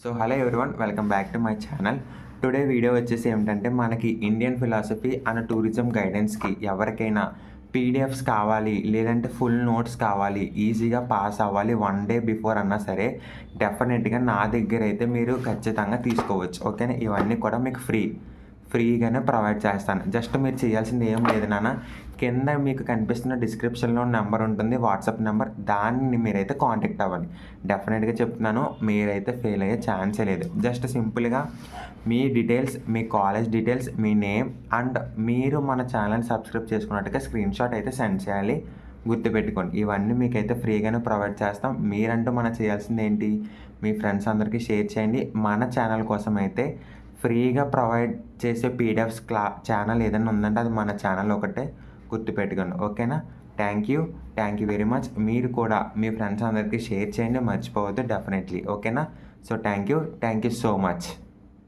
So hello everyone, welcome back to my channel. Today video వచ్చేసి ఏమిటంటే, మనకి Indian philosophy and tourism గైడెన్స్కి ఎవరికైనా PDFs కావాలి, లేదంటే ఫుల్ నోట్స్ కావాలి, ఈజీగా పాస్ అవ్వాలి 1 డే బిఫోర్ అన్నా సరే, డెఫినెట్గా నా దగ్గర అయితే మీరు ఖచ్చితంగా తీసుకోవచ్చు. ఓకేనా? ఇవన్నీ కూడా మీకు ఫ్రీగానే ప్రొవైడ్ చేస్తాను. జస్ట్ మీరు చేయాల్సింది ఏం లేదు నాన్న, కింద మీకు కనిపిస్తున్న డిస్క్రిప్షన్లో నెంబర్ ఉంటుంది, వాట్సాప్ నెంబర్. దాన్ని మీరైతే కాంటాక్ట్ అవ్వాలి. డెఫినెట్గా చెప్తున్నాను, మీరైతే ఫెయిల్ అయ్యే ఛాన్సే లేదు. జస్ట్ సింపుల్గా మీ డీటెయిల్స్, మీ కాలేజ్ డీటెయిల్స్, మీ నేమ్ అండ్ మీరు మన ఛానల్ సబ్స్క్రైబ్ చేసుకున్నట్టుగా స్క్రీన్ షాట్ అయితే సెండ్ చేయాలి. గుర్తుపెట్టుకోండి, ఇవన్నీ మీకైతే ఫ్రీగానే ప్రొవైడ్ చేస్తాం. మీరంటూ మనం చేయాల్సింది ఏంటి, మీ ఫ్రెండ్స్ అందరికీ షేర్ చేయండి. మన ఛానల్ కోసం అయితే ఫ్రీగా ప్రొవైడ్ చేసే పీడిఎఫ్స్ ఛానల్ ఏదైనా ఉందంటే అది మన ఛానల్ ఒకటే. గుర్తుపెట్టుకోండి. ఓకేనా? Thank you very much. మీరు కూడా మీ ఫ్రెండ్స్ అందరికీ షేర్ చేయండి, మర్చిపోవద్దు డెఫినెట్లీ. ఓకేనా? So thank you so much.